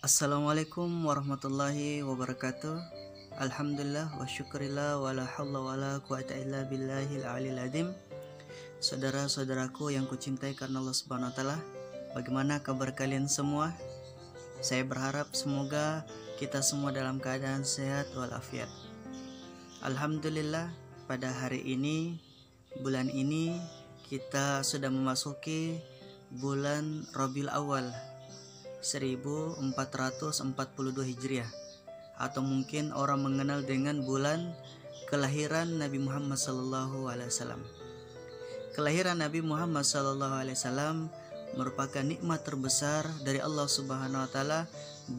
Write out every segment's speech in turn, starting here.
Assalamualaikum warahmatullahi wabarakatuh. Alhamdulillah wa syukurillah wa la hawla wa la quwata illa billahil aliyil azim. Saudara-saudaraku yang kucintai karena Allah Subhanahu wa taala, bagaimana kabar kalian semua? Saya berharap semoga kita semua dalam keadaan sehat walafiat. Alhamdulillah, pada hari ini, bulan ini kita sudah memasuki bulan Rabiul Awal 1442 Hijriah, atau mungkin orang mengenal dengan bulan kelahiran Nabi Muhammad SAW. Kelahiran Nabi Muhammad SAW merupakan nikmat terbesar dari Allah Subhanahu wa taala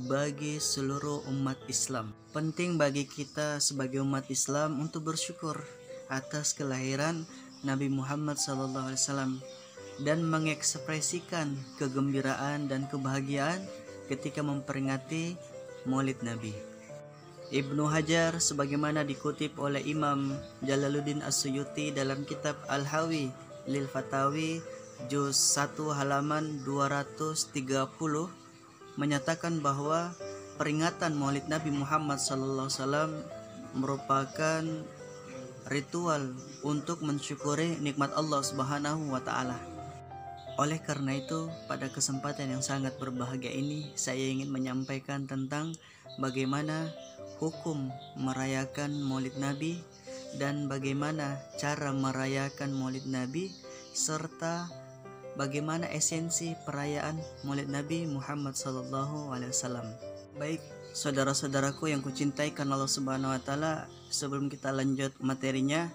bagi seluruh umat Islam. Penting bagi kita sebagai umat Islam untuk bersyukur atas kelahiran Nabi Muhammad SAW dan mengekspresikan kegembiraan dan kebahagiaan ketika memperingati Maulid Nabi. Ibnu Hajar sebagaimana dikutip oleh Imam Jalaluddin As-Suyuti dalam kitab Al-Hawi lil Fatawi juz 1 halaman 230 menyatakan bahwa peringatan Maulid Nabi Muhammad SAW merupakan ritual untuk mensyukuri nikmat Allah Subhanahu wa taala. Oleh karena itu, pada kesempatan yang sangat berbahagia ini, saya ingin menyampaikan tentang bagaimana hukum merayakan Maulid Nabi dan bagaimana cara merayakan Maulid Nabi serta bagaimana esensi perayaan Maulid Nabi Muhammad SAW. Baik, saudara-saudaraku yang kucintai karena Allah Subhanahu wa taala, sebelum kita lanjut materinya,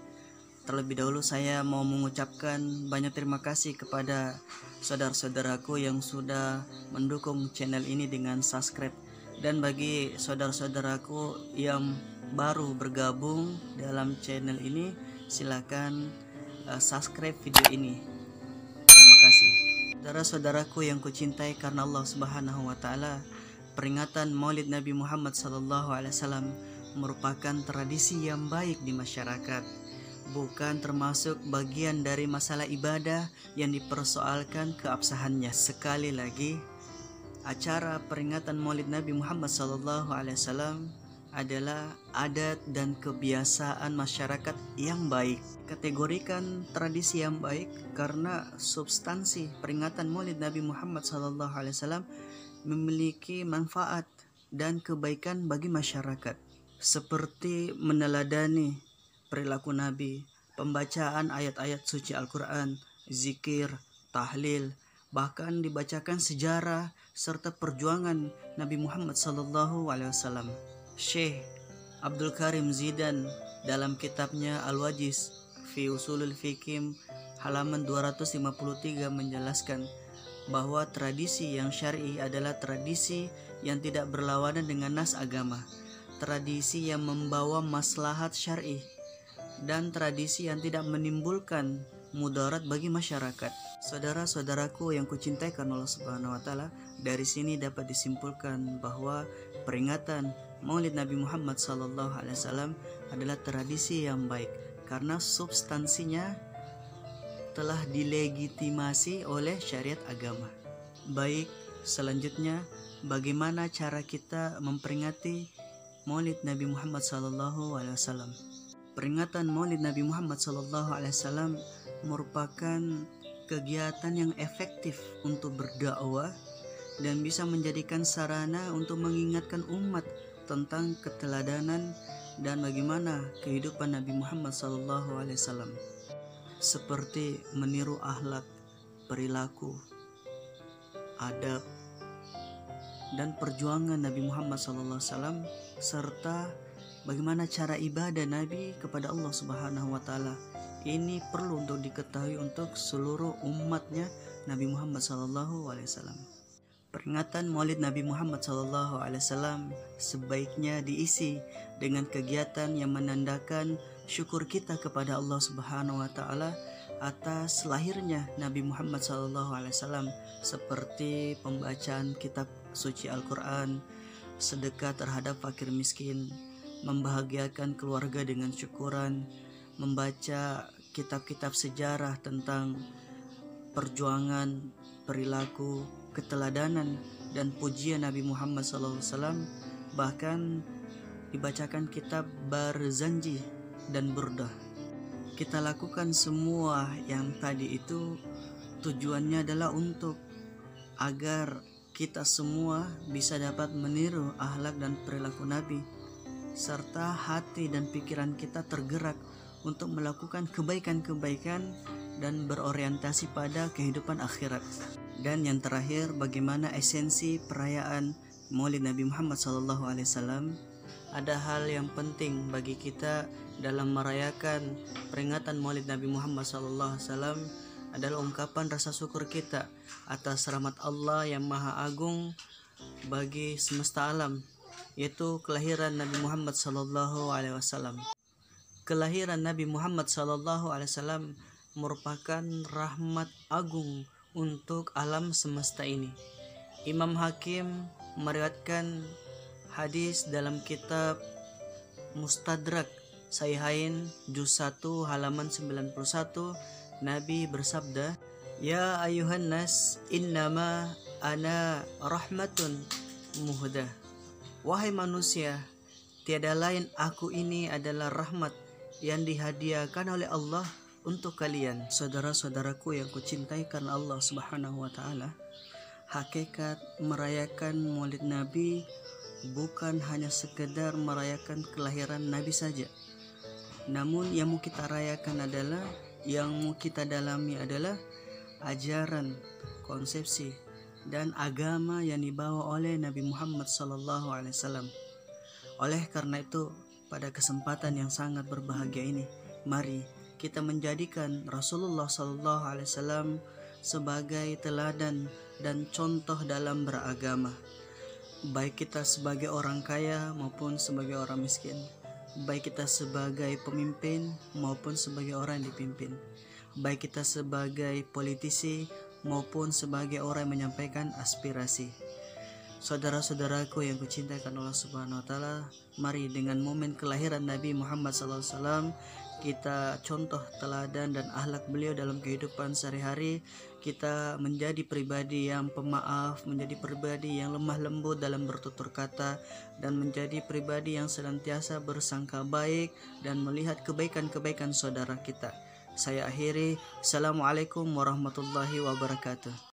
terlebih dahulu saya mau mengucapkan banyak terima kasih kepada saudara-saudaraku yang sudah mendukung channel ini dengan subscribe. Dan bagi saudara-saudaraku yang baru bergabung dalam channel ini, silakan subscribe video ini. Terima kasih. Saudara-saudaraku yang kucintai karena Allah Subhanahu wa taala, peringatan Maulid Nabi Muhammad SAW merupakan tradisi yang baik di masyarakat, bukan termasuk bagian dari masalah ibadah yang dipersoalkan keabsahannya. Sekali lagi, acara peringatan Maulid Nabi Muhammad SAW adalah adat dan kebiasaan masyarakat yang baik. Kategorikan tradisi yang baik karena substansi peringatan Maulid Nabi Muhammad SAW memiliki manfaat dan kebaikan bagi masyarakat, seperti meneladani perilaku Nabi, pembacaan ayat-ayat suci Al-Quran, zikir, tahlil, bahkan dibacakan sejarah serta perjuangan Nabi Muhammad SAW. Syekh Abdul Karim Zidan dalam kitabnya Al-Wajiz fi Usulul Fiqh halaman 253 menjelaskan bahwa tradisi yang syar'i adalah tradisi yang tidak berlawanan dengan nas agama, tradisi yang membawa maslahat syar'i, dan tradisi yang tidak menimbulkan mudarat bagi masyarakat. Saudara-saudaraku yang kucintai karena Allah Subhanahu wa taala, dari sini dapat disimpulkan bahwa peringatan Maulid Nabi Muhammad SAW adalah tradisi yang baik karena substansinya telah dilegitimasi oleh syariat agama. Baik, selanjutnya bagaimana cara kita memperingati Maulid Nabi Muhammad SAW? Peringatan Maulid Nabi Muhammad SAW merupakan kegiatan yang efektif untuk berdakwah dan bisa menjadikan sarana untuk mengingatkan umat tentang keteladanan dan bagaimana kehidupan Nabi Muhammad SAW, seperti meniru akhlak, perilaku, adab, dan perjuangan Nabi Muhammad SAW serta bagaimana cara ibadah Nabi kepada Allah Subhanahu wa taala. Ini perlu untuk diketahui untuk seluruh umatnya Nabi Muhammad SAW. Peringatan Maulid Nabi Muhammad SAW sebaiknya diisi dengan kegiatan yang menandakan syukur kita kepada Allah Subhanahu wa taala atas lahirnya Nabi Muhammad SAW, seperti pembacaan kitab suci Al-Quran, sedekah terhadap fakir miskin, membahagiakan keluarga dengan syukuran, membaca kitab-kitab sejarah tentang perjuangan, perilaku, keteladanan dan pujian Nabi Muhammad SAW, bahkan dibacakan kitab Barzanji dan Burdah. Kita lakukan semua yang tadi itu tujuannya adalah untuk agar kita semua bisa dapat meniru akhlak dan perilaku Nabi, serta hati dan pikiran kita tergerak untuk melakukan kebaikan-kebaikan dan berorientasi pada kehidupan akhirat. Dan yang terakhir, bagaimana esensi perayaan Maulid Nabi Muhammad SAW. Ada hal yang penting bagi kita dalam merayakan peringatan Maulid Nabi Muhammad SAW adalah ungkapan rasa syukur kita atas rahmat Allah yang Maha Agung bagi semesta alam, yaitu kelahiran Nabi Muhammad SAW. Kelahiran Nabi Muhammad SAW merupakan rahmat agung untuk alam semesta ini. Imam Hakim meriwayatkan hadis dalam kitab Mustadrak Sahihain juz 1 halaman 91. Nabi bersabda, "Ya ayuhan nas, innama ana rahmatun muhdah." Wahai manusia, tiada lain aku ini adalah rahmat yang dihadiahkan oleh Allah untuk kalian. Saudara-saudaraku yang kucintai karena Allah Subhanahu wa taala, hakikat merayakan Maulid Nabi bukan hanya sekedar merayakan kelahiran Nabi saja. Namun yang mau kita rayakan adalah, yang mau kita dalami adalah ajaran, konsepsi, dan agama yang dibawa oleh Nabi Muhammad SAW. Oleh karena itu, pada kesempatan yang sangat berbahagia ini, mari kita menjadikan Rasulullah SAW sebagai teladan dan contoh dalam beragama, baik kita sebagai orang kaya maupun sebagai orang miskin, baik kita sebagai pemimpin maupun sebagai orang yang dipimpin, baik kita sebagai politisi maupun sebagai orang yang menyampaikan aspirasi. Saudara-saudaraku yang kucintakan Allah Subhanahu wa taala, mari dengan momen kelahiran Nabi Muhammad SAW kita contoh teladan dan akhlak beliau dalam kehidupan sehari-hari. Kita menjadi pribadi yang pemaaf, menjadi pribadi yang lemah lembut dalam bertutur kata, dan menjadi pribadi yang senantiasa bersangka baik dan melihat kebaikan-kebaikan saudara kita. Saya akhiri, Assalamualaikum warahmatullahi wabarakatuh.